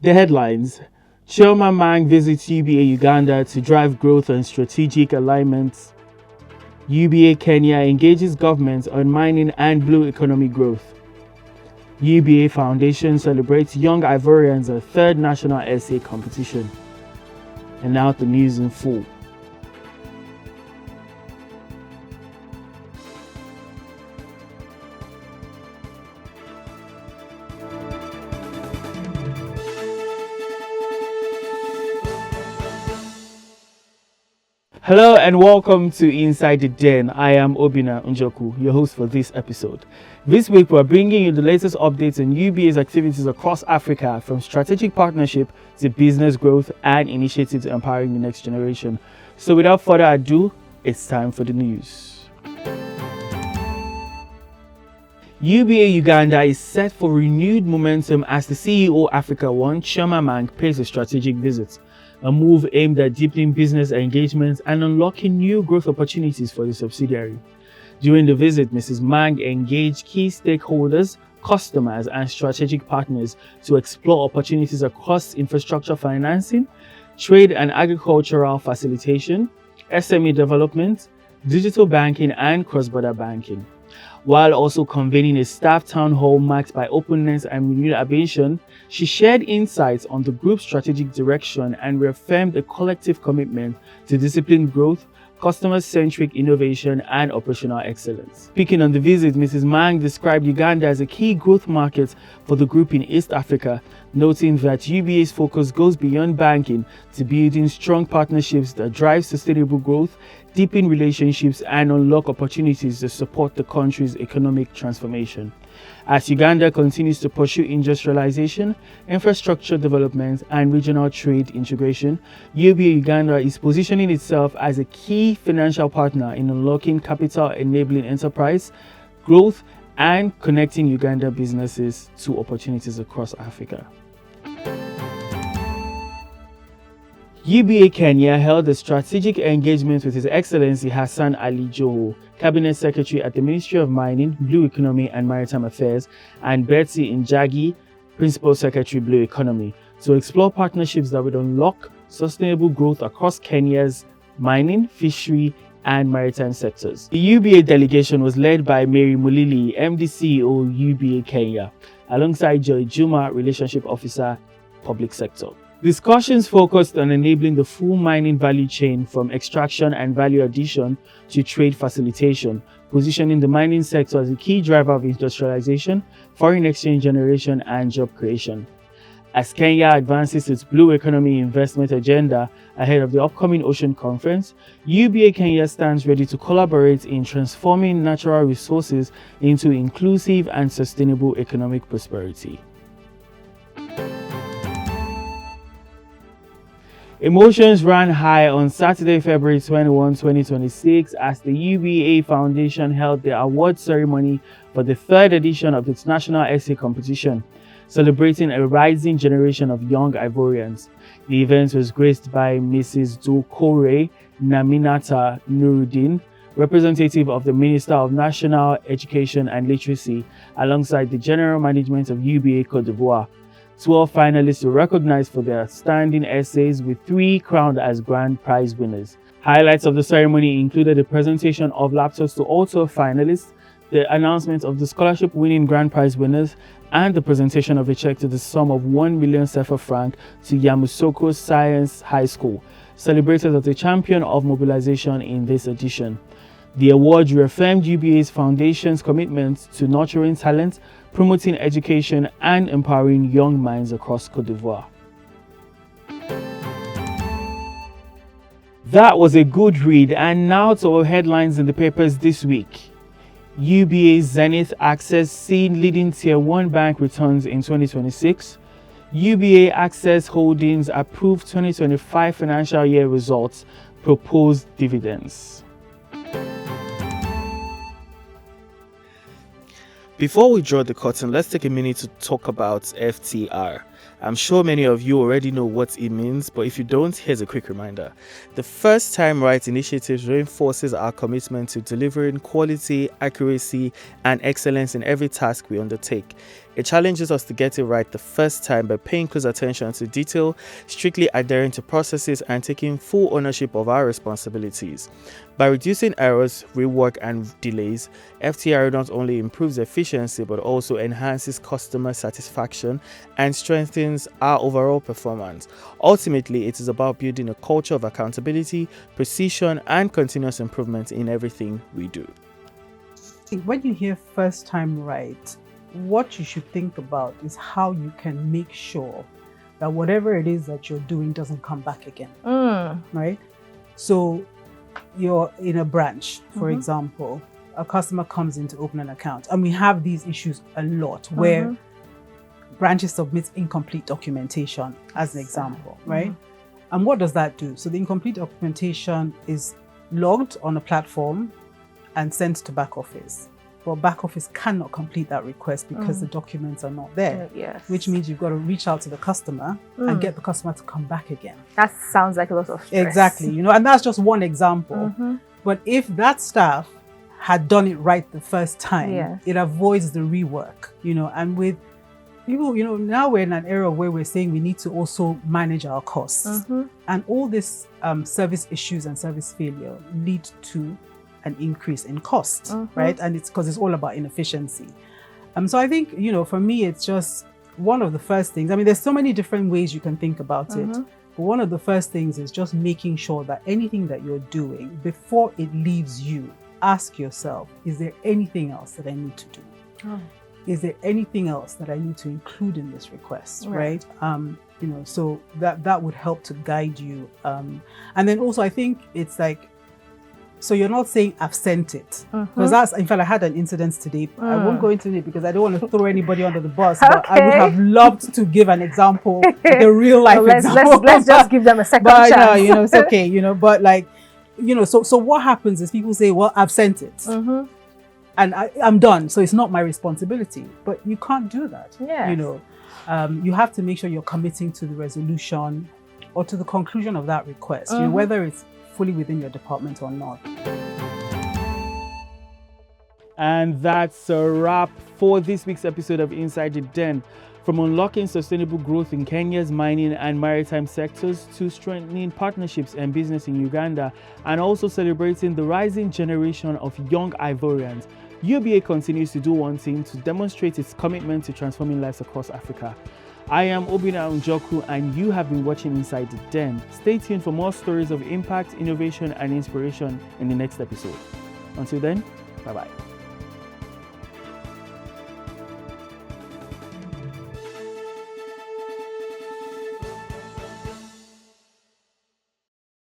The headlines: Chioma Mang visits UBA Uganda to drive growth and strategic alignments. UBA Kenya engages government on mining and blue economy growth. UBA Foundation celebrates young Ivorians at third national essay competition. And now the news in full. Hello and welcome to Inside the Den. I am Obina Njoku, your host for this episode. This week we're bringing you the latest updates on UBA's activities across Africa, from strategic partnership to business growth and initiatives empowering the next generation. So without further ado, it's time for the news. UBA Uganda is set for renewed momentum as the CEO Africa One, Chioma Mang, pays a strategic visit. A move aimed at deepening business engagement and unlocking new growth opportunities for the subsidiary. During the visit, Mrs. Mang engaged key stakeholders, customers, and strategic partners to explore opportunities across infrastructure financing, trade and agricultural facilitation, SME development, digital banking, and cross-border banking. While also convening a staff town hall marked by openness and renewed ambition, she shared insights on the group's strategic direction and reaffirmed a collective commitment to disciplined growth, customer-centric innovation, and operational excellence. Speaking on the visit, Mrs. Mang described Uganda as a key growth market for the group in East Africa, noting that UBA's focus goes beyond banking to building strong partnerships that drive sustainable growth, deepen relationships, and unlock opportunities to support the country's economic transformation. As Uganda continues to pursue industrialization, infrastructure development, and regional trade integration, UBA Uganda is positioning itself as a key financial partner in unlocking capital-enabling enterprise, growth, and connecting Uganda businesses to opportunities across Africa. UBA Kenya held a strategic engagement with His Excellency Hassan Ali Joho, Cabinet Secretary at the Ministry of Mining, Blue Economy and Maritime Affairs, and Betsy Njagi, Principal Secretary, Blue Economy, to explore partnerships that would unlock sustainable growth across Kenya's mining, fishery, and maritime sectors. The UBA delegation was led by Mary Mulili, MD CEO, UBA Kenya, alongside Joy Juma, Relationship Officer, Public Sector. Discussions focused on enabling the full mining value chain from extraction and value addition to trade facilitation, positioning the mining sector as a key driver of industrialization, foreign exchange generation, and job creation. As Kenya advances its blue economy investment agenda ahead of the upcoming Ocean Conference, UBA Kenya stands ready to collaborate in transforming natural resources into inclusive and sustainable economic prosperity. Emotions ran high on Saturday, February 21, 2026, as the UBA Foundation held the award ceremony for the third edition of its national essay competition, celebrating a rising generation of young Ivorians. The event was graced by Mrs. Dukore Naminata Nuruddin, representative of the Minister of National Education and Literacy, alongside the General Management of UBA Côte d'Ivoire. 12 finalists were recognized for their outstanding essays, with 3 crowned as grand prize winners. Highlights of the ceremony included the presentation of laptops to all 12 finalists, the announcement of the scholarship-winning grand prize winners, and the presentation of a check to the sum of 1 million CFA franc to Yamoussoukro Science High School, celebrated as a champion of mobilization in this edition. The award reaffirmed UBA's foundation's commitment to nurturing talent, promoting education, and empowering young minds across Côte d'Ivoire. That was a good read, and now to our headlines in the papers this week. UBA's Zenith Access seen leading Tier 1 bank returns in 2026. UBA Access Holdings approved 2025 financial year results, proposed dividends. Before we draw the curtain, let's take a minute to talk about FTR. I'm sure many of you already know what it means, but if you don't, here's a quick reminder. The First Time Right initiative reinforces our commitment to delivering quality, accuracy, and excellence in every task we undertake. It challenges us to get it right the first time by paying close attention to detail, strictly adhering to processes, and taking full ownership of our responsibilities. By reducing errors, rework, and delays, FTRA not only improves efficiency but also enhances customer satisfaction and strengthens our overall performance. Ultimately, it is about building a culture of accountability, precision, and continuous improvement in everything we do. When you hear First Time Right, what you should think about is how you can make sure that whatever it is that you're doing doesn't come back again, right? So you're in a branch, for example, a customer comes in to open an account, and we have these issues a lot where branches submit incomplete documentation, as an example, right? And what does that do? So the incomplete documentation is logged on a platform and sent to back office. But back office cannot complete that request because the documents are not there. Yes. Which means you've got to reach out to the customer and get the customer to come back again. That sounds like a lot of stress. Exactly, and that's just one example. But if that staff had done it right the first time, it avoids the rework, and with people, now we're in an era where we're saying we need to also manage our costs. And all this service issues and service failure lead to an increase in cost, right? And it's because it's all about inefficiency. So I think, for me, it's just one of the first things. I mean, there's so many different ways you can think about it. But one of the first things is just making sure that anything that you're doing, before it leaves you, ask yourself, is there anything else that I need to do? Is there anything else that I need to include in this request, right? So that would help to guide you. And then also, I think it's like, so you're not saying I've sent it, because that's, in fact, I had an incident today. I won't go into it because I don't want to throw anybody under the bus, but I would have loved to give an example, like a real life example. Let's just give them a second chance. No, it's okay, but like, so what happens is people say, well, I've sent it and I'm done, so it's not my responsibility. But you can't do that. You have to make sure you're committing to the resolution or to the conclusion of that request, whether it's fully within your department or not. And that's a wrap for this week's episode of Inside the Den. From unlocking sustainable growth in Kenya's mining and maritime sectors to strengthening partnerships and business in Uganda, and also celebrating the rising generation of young Ivorians, UBA continues to do one thing to demonstrate its commitment to transforming lives across Africa. I am Obina Unjoku, and you have been watching Inside the Den. Stay tuned for more stories of impact, innovation, and inspiration in the next episode. Until then, bye-bye.